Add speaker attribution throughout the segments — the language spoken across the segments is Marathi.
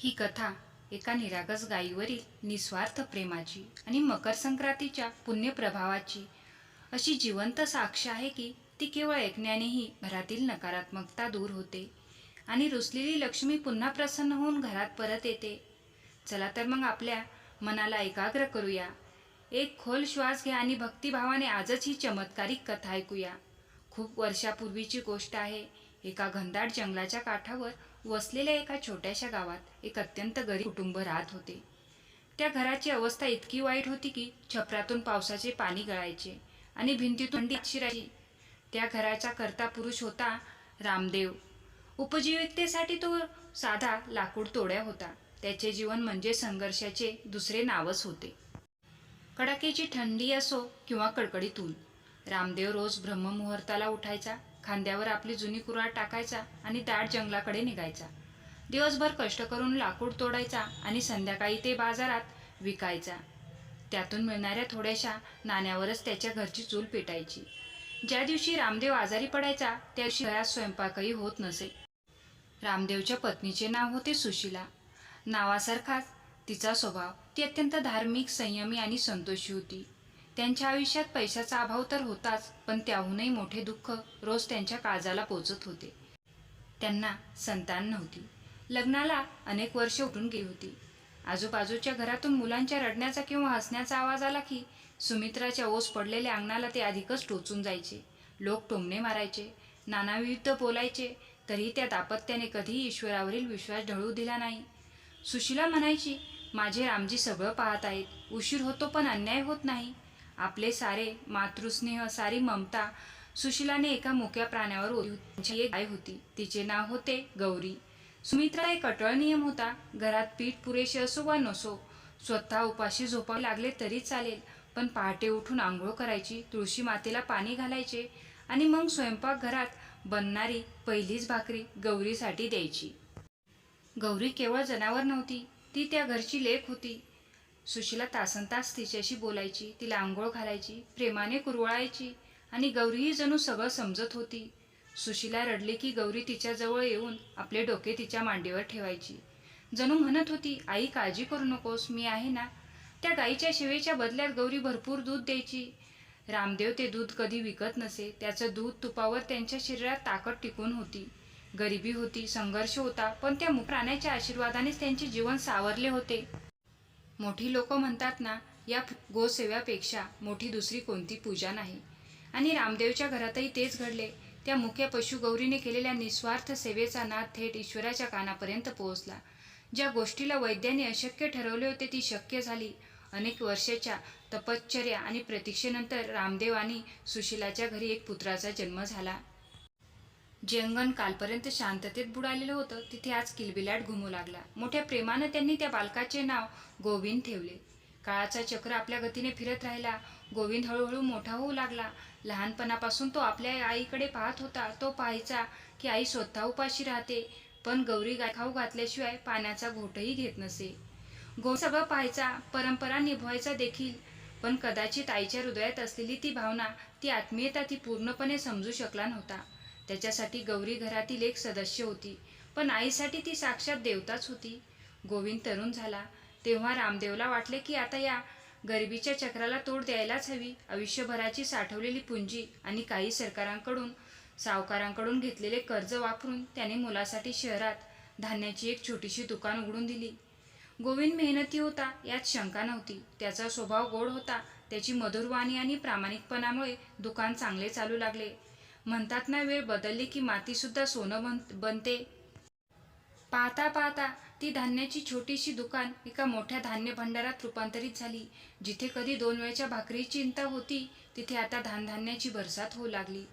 Speaker 1: ही कथा एका निरागस गायीवरील निस्वार्थ प्रेमाची आणि मकर संक्रांतीच्या पुण्यप्रभावाची अशी जिवंत साक्ष आहे की ती केवळ ऐकण्यानेही घरातील नकारात्मकता दूर होते आणि रुसलेली लक्ष्मी पुन्हा प्रसन्न होऊन घरात परत येते. चला तर मग आपल्या मनाला एकाग्र करूया. एक खोल श्वास घ्या आणि भक्तिभावाने आजच ही चमत्कारिक कथा ऐकूया. खूप वर्षापूर्वीची गोष्ट आहे. एका घनदाट जंगलाच्या काठावर वसलेल्या एका छोट्याशा गावात एक अत्यंत गरीब कुटुंब राहत होते. त्या घराची अवस्था इतकी वाईट होती की छपरातून पावसाचे पाणी गळायचे आणि भिंतीतून थंडी शिरायची. त्या घराचा कर्ता पुरुष होता रामदेव. उपजीविकेसाठी तो साधा लाकूड तोड्या होता. त्याचे जीवन म्हणजे संघर्षाचे दुसरे नावच होते. कडाक्याची थंडी असो किंवा कडकडीत ऊन, रामदेव रोज ब्रह्ममुहूर्ताला उठायचा, खांद्यावर आपली जुनी कुऱ्हाड टाकायचा आणि दाट जंगलाकडे निघायचा. दिवसभर कष्ट करून लाकूड तोडायचा आणि संध्याकाळी ते बाजारात विकायचा. त्यातून मिळणाऱ्या थोड्याशा नाण्यावरच त्याच्या घरची चूल पेटायची. ज्या दिवशी रामदेव आजारी पडायचा त्या दिवशी घरात स्वयंपाकही होत नसे. रामदेवच्या पत्नीचे नाव होते सुशीला. नावासारखाच तिचा स्वभाव. ती अत्यंत धार्मिक, संयमी आणि संतोषी होती. त्यांच्या आयुष्यात पैशाचा अभाव तर होताच, पण त्याहूनही मोठे दुःख रोज त्यांच्या काळजाला पोचत होते. त्यांना संतान नव्हती. लग्नाला अनेक वर्ष उठून गेली होती. आजूबाजूच्या घरातून मुलांच्या रडण्याचा किंवा हसण्याचा आवाज आला की सुमित्राच्या ओस पडलेल्या अंगणाला ते अधिकच टोचून जायचे. लोक टोमणे मारायचे, नानाविध बोलायचे, तरीही त्या दाम्पत्याने कधीही ईश्वरावरील विश्वास ढळू दिला नाही. सुशीला म्हणायची, माझे रामजी सगळं पाहत आहेत. उशीर होतो पण अन्याय होत नाही. आपले सारे मातृस्नेह, सारी ममता सुशीलाने एका मुक्या प्राण्यावर ओढली. एक गाय होती, तिचे नाव होते गौरी. सुमित्राला एक अटळ नियम होता. घरात पीठ पुरेसे असो वा नसो, स्वतः उपाशी झोपावे लागले तरी चालेल, पण पहाटे उठून आंघोळ करायची, तुळशी मातेला पाणी घालायचे आणि मग स्वयंपाकघरात बनणारी पहिलीच भाकरी गौरीसाठी द्यायची. गौरी केवळ जनावर नव्हती, ती त्या घरची लेक होती. सुशीला तासनतास तिच्याशी बोलायची, तिला आंघोळ घालायची, प्रेमाने कुरवाळायची आणि गौरीही जणू सगळं समजत होती. सुशीला रडली की गौरी तिच्याजवळ येऊन आपले डोके तिच्या मांडीवर ठेवायची. जणू म्हणत होती, आई काळजी करू नकोस, मी आहे ना. त्या गाईच्या शेवेच्या बदल्यात गौरी भरपूर दूध द्यायची. रामदेव ते दूध कधी विकत नसे. त्याचं दूध तुपावर त्यांच्या शरीरात ताकद टिकून होती. गरिबी होती, संघर्ष होता, पण त्या प्राण्याच्या आशीर्वादानेच त्यांचे जीवन सावरले होते. मोठी लोक म्हणतात ना, या गोसेव्यापेक्षा मोठी दुसरी कोणती पूजा नाही. आणि रामदेवच्या घरातही तेच घडले. त्या मुक्या पशु गौरीने केलेल्या निस्वार्थ सेवेचा नाद थेट ईश्वराच्या कानापर्यंत पोहोचला. ज्या गोष्टीला वैद्यांनी अशक्य ठरवले होते ती शक्य झाली. अनेक वर्षाच्या तपश्चर्या आणि प्रतीक्षेनंतर रामदेव आणि सुशीलाच्या घरी एक पुत्राचा जन्म झाला. जे अंगण कालपर्यंत शांततेत बुडालेलं होतं तिथे आज किलबिलाट घुमू लागला. मोठ्या प्रेमानं त्यांनी त्या बालकाचे नाव गोविंद ठेवले. काळाचा चक्र आपल्या गतीने फिरत राहिला. गोविंद हळूहळू मोठा होऊ लागला. लहानपणापासून तो आपल्या आईकडे पाहत होता. तो पाहायचा की आई स्वतः उपाशी राहते, पण गौरी गाय खाऊ घातल्याशिवाय पाण्याचा घोटही घेत नसे. गोविंद सगळं पाहायचा, परंपरा निभवायचा देखील, पण कदाचित आईच्या हृदयात असलेली ती भावना, ती आत्मीयता ती पूर्णपणे समजू शकला नव्हता. त्याच्यासाठी गौरी घरातील एक सदस्य होती, पण आईसाठी ती साक्षात देवताच होती. गोविंद तरुण झाला तेव्हा रामदेवला वाटले की आता या गरिबीच्या चक्राला तोड द्यायलाच हवी. आयुष्यभराची साठवलेली पुंजी आणि काही सरकारांकडून, सावकारांकडून घेतलेले कर्ज वापरून त्याने मुलासाठी शहरात धान्याची एक छोटीशी दुकान उघडून दिली. गोविंद मेहनती होता, यात शंका नव्हती. त्याचा स्वभाव गोड होता. त्याची मधुर वाणी आणि प्रामाणिकपणामुळे दुकान चांगले चालू लागले. म्हणतात ना, वेळ बदलली की मातीसुद्धा सोनं बनते. पाहता पाहता ती धान्याची छोटीशी दुकान एका मोठ्या धान्य भंडारात रूपांतरित झाली. जिथे कधी 2 वेळच्या भाकरीची चिंता होती, तिथे आता धान्याची बरसात होऊ लागली.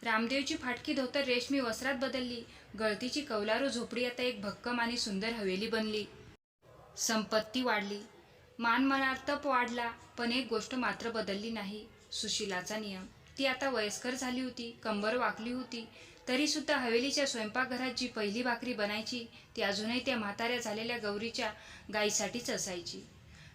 Speaker 1: रामदेवची फाटकी धोतर रेशमी वस्त्रात बदलली. गळतीची कौलारू झोपडी आता एक भक्कम आणि सुंदर हवेली बनली. संपत्ती वाढली, मानमरातब वाढला, पण एक गोष्ट मात्र बदलली नाही, सुशीलाचा नियम. ती आता वयस्कर झाली होती, कंबर वाकली होती, तरी सुद्धा हवेलीच्या स्वयंपाकघरात जी पहिली भाकरी बनायची ती अजूनही त्या म्हाताऱ्या झालेल्या गौरीच्या गायीसाठीच असायची.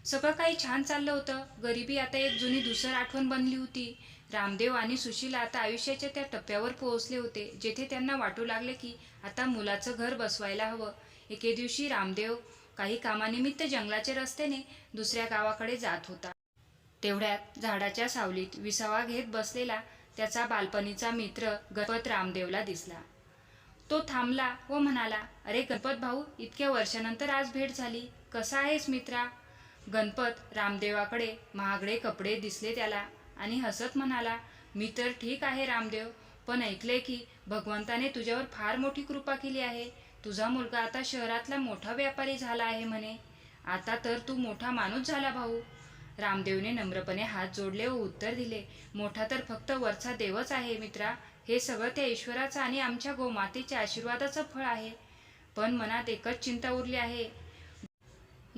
Speaker 1: सगळं काही छान चाललं होतं. गरिबी आता एक जुनी धूसर आठवण बनली होती. रामदेव आणि सुशीला आता आयुष्याच्या त्या टप्प्यावर पोहोचले होते जेथे त्यांना वाटू लागले की आता मुलाचं घर बसवायला हवं. एके दिवशी रामदेव काही कामानिमित्त जंगलाच्या रस्त्याने दुसऱ्या गावाकडे जात होता. तेवढ्यात झाडाच्या सावलीत विसावा घेत बसलेला त्याचा बालपणीचा मित्र गणपत रामदेवला दिसला. तो थांबला व म्हणाला, "अरे गणपत भाऊ, इतक्या वर्षानंतर आज भेट झाली. कसा आहेस मित्रा?" गणपत रामदेवाकडे महागडे कपडे दिसले त्याला आणि हसत म्हणाला, "मी तर ठीक आहे रामदेव, पण ऐकले की भगवंताने तुझ्यावर फार मोठी कृपा केली आहे. तुझा मुलगा आता शहरातला मोठा व्यापारी झाला आहे म्हणे. आता तर तू मोठा माणूस झाला भाऊ." रामदेवने नम्रपणे हात जोडले व उत्तर दिले, "मोठा तर फक्त वरचा देवच आहे मित्रा. हे सगळं त्या ईश्वराचं आणि आमच्या गोमातेच्या आशीर्वादाचं फळ आहे. पण मनात एकच चिंता उरली आहे.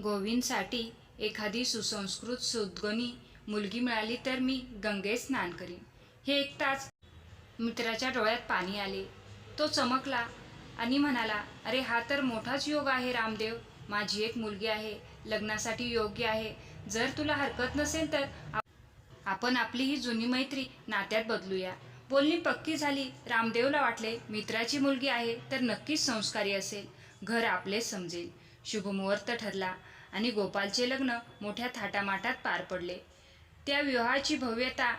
Speaker 1: गोविंदसाठी एखादी सुसंस्कृत सुदगणी मुलगी मिळाली तर मी गंगेत स्नान करीन." हे ऐकताच मित्राच्या डोळ्यात पाणी आले. तो चमकला आणि म्हणाला, "अरे हा तर मोठाच योग आहे रामदेव. माझी एक मुलगी आहे, लग्नासाठी योग्य आहे. जर तुला हरकत नसेल तर आपण आपली ही जुनी मैत्री नात्यात बदलूया." बोलणी पक्की झाली. रामदेवला वाटले, मित्राची मुलगी आहे तर नक्कीच संस्कारी असेल, घर आपलेच समजेल. शुभमुहूर्त ठरला आणि गोपालचे लग्न मोठ्या थाटामाटात पार पडले. त्या विवाहाची भव्यता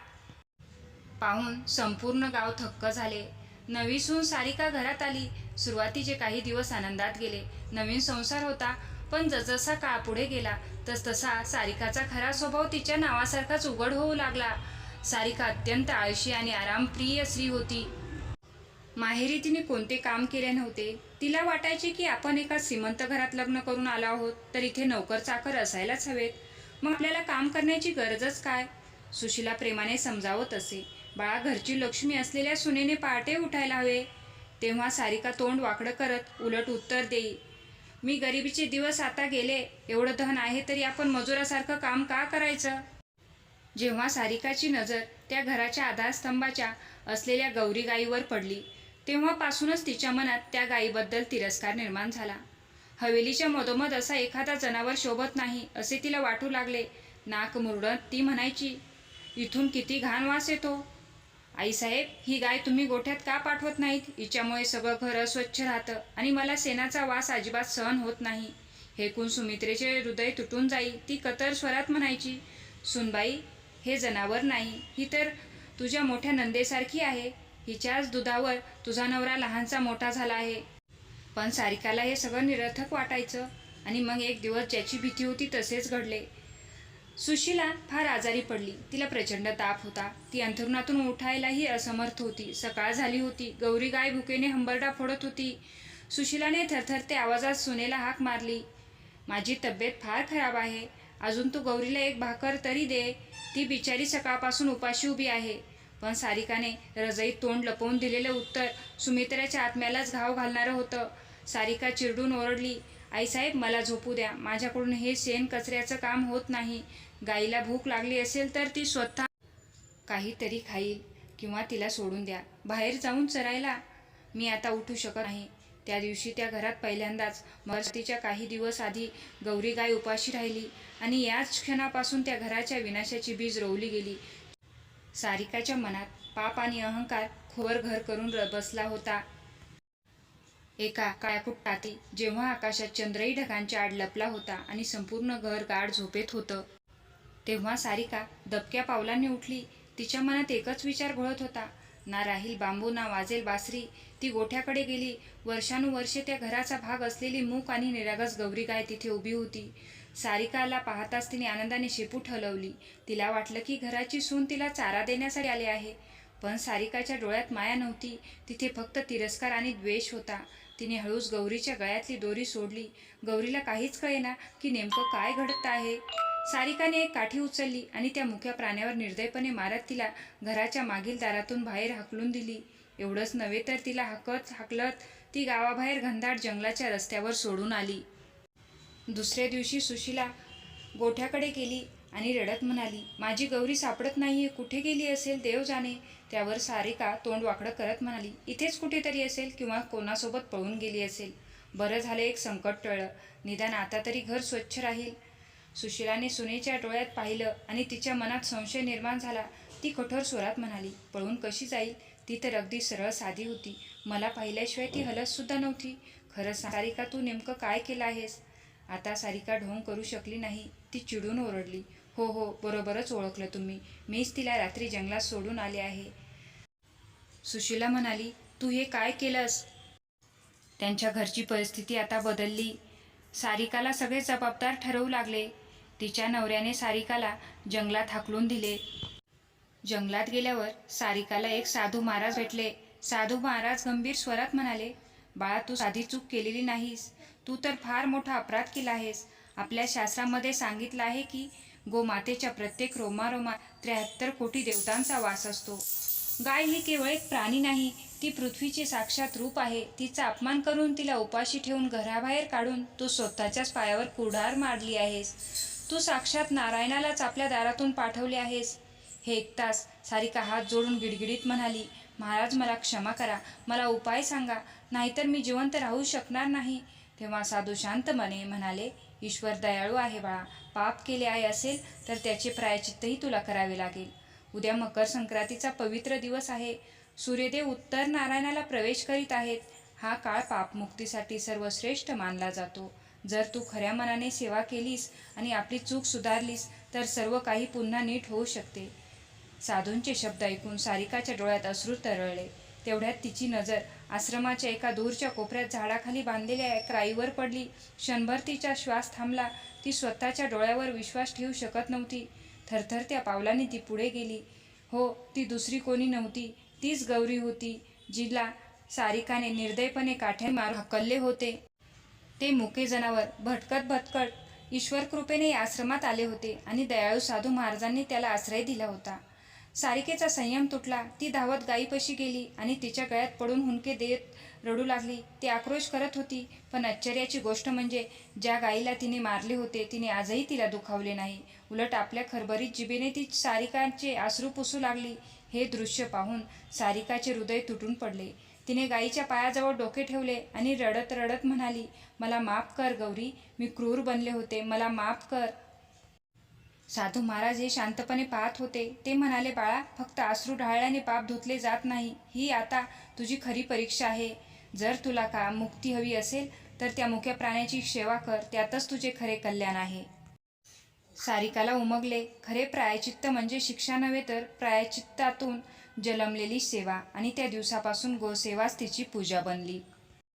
Speaker 1: पाहून संपूर्ण गाव थक्क झाले. नवी सून सारिका घरात आली. सुरुवातीचे काही दिवस आनंदात गेले. नवीन संसार होता, पण जसजसा काळ पुढे गेला तसतसा सारिकाचा खरा स्वभाव तिच्या नावासारखाच उघड होऊ लागला. सारिका अत्यंत आळशी आणि आरामप्रिय स्त्री होती. माहेरी तिने कोणते काम केले नव्हते. तिला वाटायचे की आपण एका श्रीमंत घरात लग्न करून आलो आहोत तर इथे नोकर चाकर असायलाच हवेत. मग आपल्याला काम करण्याची गरजच काय? सुशीला प्रेमाने समजावत असे. "बाळा, घरची लक्ष्मी असलेल्या सुनेने पहाटे उठायला हवे." तेव्हा सारिका तोंड वाकडं करत उलट उत्तर देई, "मी गरिबीचे दिवस आता गेले. एवढं धन आहे तरी आपण मजुरासारखं काम का करायचं?" जेव्हा सारिकाची नजर त्या घराच्या आधारस्तंभाच्या असलेल्या गौरी गाईवर पडली तेव्हापासूनच तिच्या मनात त्या गाईबद्दल तिरस्कार निर्माण झाला. हवेलीच्या मधोमध असा एखादा जनावर शोभत नाही असे तिला वाटू लागले. नाक मुरडत ती म्हणायची, "इथून किती घाण वास येतो. आईसाहेब, ही गाय तुम्ही गोठ्यात का पाठवत नाहीत? हिच्यामुळे सगळं घर अस्वच्छ राहतं आणि मला शेणाचा वास अजिबात सहन होत नाही." हे ऐकून सुमित्रेचे हृदय तुटून जाई. ती कतर स्वरात म्हणायची, "सुनबाई, हे जनावर नाही, ही तर तुझ्या मोठ्या नंदेसारखी आहे. हिच्याच दुधावर तुझा नवरा लहानचा मोठा झाला आहे." पण सारिकाला हे सगळं निरर्थक वाटायचं. आणि मग एक दिवस ज्याची भीती होती तसेच घडले. सुशीला फार आजारी पडली. तिला प्रचंड ताप होता. ती अंथरुणातून उठायलाही असमर्थ होती. सकाळ झाली होती. गौरी गाय भुकेने हंबरडा फोडत होती. सुशीलाने थरथरत्या आवाजात सुनेला हाक मारली, "माझी तब्येत फार खराब आहे. अजून तू गौरीला एक भाकर तरी दे. ती बिचारी सकाळपासून उपाशी उभी आहे." पण सारिकाने रजईत तोंड लपवून दिलेलं उत्तर सुमित्राच्या आत्म्यालाच घाव घालणारं होतं. सारिका चिरडून ओरडली, "आईसाहेब, मला झोपू द्या. माझ्याकडून हे शेण कचऱ्याचं काम होत नाही. गाईला भूक लागली असेल तर ती स्वतः काहीतरी खाईल किंवा तिला सोडून द्या बाहेर जाऊन चरायला. मी आता उठू शकत नाही." त्या दिवशी त्या घरात पहिल्यांदाच मरतीच्या काही दिवस आधी गौरी गाय उपाशी राहिली आणि याच क्षणापासून त्या घराच्या विनाशाची बीज रोवली गेली. सारिकाच्या मनात पाप आणि अहंकार खोवर घर करून बसला होता. एका काळ्याकुट्ट रात्री जेव्हा आकाशात चंद्रही ढगांच्या आड लपला होता आणि संपूर्ण घर गाढ झोपेत होतं, तेव्हा सारिका दबक्या पावलांनी उठली. तिच्या मनात एकच विचार घोळत होता, ना राहील बांबू ना वाजेल बासरी. ती गोठ्याकडे गेली. वर्षानुवर्षे त्या घराचा भाग असलेली मूक आणि निरागस गौरी गाय तिथे उभी होती. सारिकाला पाहताच तिने आनंदाने शेपूट हलवली. तिला वाटलं की घराची सून तिला चारा देण्यासाठी आले आहे. पण सारिकाच्या डोळ्यात माया नव्हती. तिथे फक्त तिरस्कार आणि द्वेष होता. तिने हळूच गौरीच्या गळ्यातली दोरी सोडली. गौरीला काहीच कळेना की नेमकं काय घडत आहे. सारिकाने एक काठी उचलली आणि त्या मुक्या प्राण्यावर निर्दयपणे मारत तिला घराच्या मागील दारातून बाहेर हाकलून दिली. एवढंच नव्हे तर तिला हाकलत ती गावाबाहेर घनदाट जंगलाच्या रस्त्यावर सोडून आली. दुसऱ्या दिवशी सुशीला गोठ्याकडे गेली आणि रडत म्हणाली, "माझी गौरी सापडत नाहीये. कुठे गेली असेल देव जाणे." त्यावर सारिका तोंड वाकडं करत म्हणाली, "इथेच कुठेतरी असेल किंवा कोणासोबत पळून गेली असेल. बरं झालं एक संकट टळलं. निदान आता तरी घर स्वच्छ राहील." सुशीलाने सुनेच्या डोळ्यात पाहिलं आणि तिच्या मनात संशय निर्माण झाला. ती कठोर स्वरात म्हणाली, "पळून कशी जाईल? ती तर अगदी सरळ साधी होती. मला पाहिल्याशिवाय ती हलत सुद्धा नव्हती. खरं सारिका, तू नेमकं काय केलं आहेस?" आता सारिका ढोंग करू शकली नाही. ती चिडून ओरडली, हो हो, बरोबरच ओळखलं तुम्ही. मीच तिला रात्री जंगलात सोडून आले आहे. सुशीला म्हणाली, तू हे काय केलंस? त्यांच्या घरची परिस्थिती आता बदलली. सारिकाला सगळे जबाबदार ठरवू लागले. तिच्या नवऱ्याने सारिकाला जंगलात हाकलून दिले. जंगलात गेल्यावर सारिकाला एक साधू महाराज भेटले. साधू महाराज गंभीर स्वरात म्हणाले, बाळा, तू साधी चूक केलेली नाहीस. तू तर फार मोठा अपराध केला आहेस. आपल्या शास्त्रामध्ये सांगितलं आहे की गोमातेच्या प्रत्येक रोमारोमात 73 कोटी देवतांचा वास असतो. गाय ही केवळ एक प्राणी नाही, ती पृथ्वीचे साक्षात रूप आहे. तिचा अपमान करून तिला उपाशी ठेवून घराबाहेर काढून तू स्वतःच्याच पायावर कुऱ्हाड मारली आहेस. तू साक्षात नारायणालाच आपल्या दारातून पाठवले आहेस. हे ऐकताच सारिका हात जोडून गिडगिडीत म्हणाली, महाराज, मला क्षमा करा. मला उपाय सांगा, नाहीतर मी जिवंत राहू शकणार नाही. तेव्हा साधू शांतपणे म्हणाले, ईश्वर दयाळू आहे बाळा. पाप केले आहे असेल तर त्याचे प्रायश्चित्तही तुला करावे लागेल. उद्या मकर संक्रांतीचा पवित्र दिवस आहे. सूर्यदेव उत्तर नारायणाला प्रवेश करीत आहेत. हा काळ पापमुक्तीसाठी सर्वश्रेष्ठ मानला जातो. जर तू खऱ्या मनाने सेवा केलीस आणि आपली चूक सुधारलीस तर सर्व काही पुन्हा नीट होऊ शकते. साधूंचे शब्द ऐकून सारिकाच्या डोळ्यात अश्रू तरळले. तेवढ्यात तिची नजर आश्रमाच्या एका दूरच्या कोपऱ्यात झाडाखाली बांधलेल्या एका आईवर पडली. क्षणभर तिचा श्वास थांबला. ती स्वतःच्या डोळ्यावर विश्वास ठेवू शकत नव्हती. थरथरत्या पावलांनी ती पुढे गेली. हो, ती दुसरी कोणी नव्हती, तीच गौरी होती, जिला सारिकाने निर्दयपणे काठ्याने मारून हकलले होते. ते मुके जनावर भटकत भटकत ईश्वर कृपेने या आश्रमात आले होते आणि दयाळू साधू महाराजांनी त्याला आश्रय दिला होता. सारिकेचा संयम तुटला. ती धावत गायीपाशी गेली आणि तिच्या गळ्यात पडून हुंदके देत रडू लागली. ती आक्रोश करत होती, पण आश्चर्याची गोष्ट म्हणजे ज्या गायीला तिने मारले होते तिने आजही तिला दुखावले नाही. उलट आपल्या खरबरीत जिभेने ती सारिकाचे अश्रू पुसू लागली. हे दृश्य पाहून सारिकाचे हृदय तुटून पडले. तिने गायीच्या पायाजवळ डोके ठेवले आणि रडत रडत म्हणाली, मला माफ कर गौरी, मी क्रूर बनले होते, मला माफ कर. साधू महाराज हे शांतपणे पाहत होते. ते म्हणाले, बाळा, फक्त अश्रू ढाळल्याने पाप धुतले जात नाही. ही आता तुझी खरी परीक्षा आहे. जर तुला मुक्ती हवी असेल तर त्या मुक्या प्राण्याची सेवा कर. त्यातच तुझे खरे कल्याण आहे. सारिकाला उमगले. खरे प्रायश्चित्त म्हणजे शिक्षा नव्हे तर प्रायश्चित्तातून जन्मलेली सेवा. आणि त्या दिवसापासून गोसेवाच तिची पूजा बनली.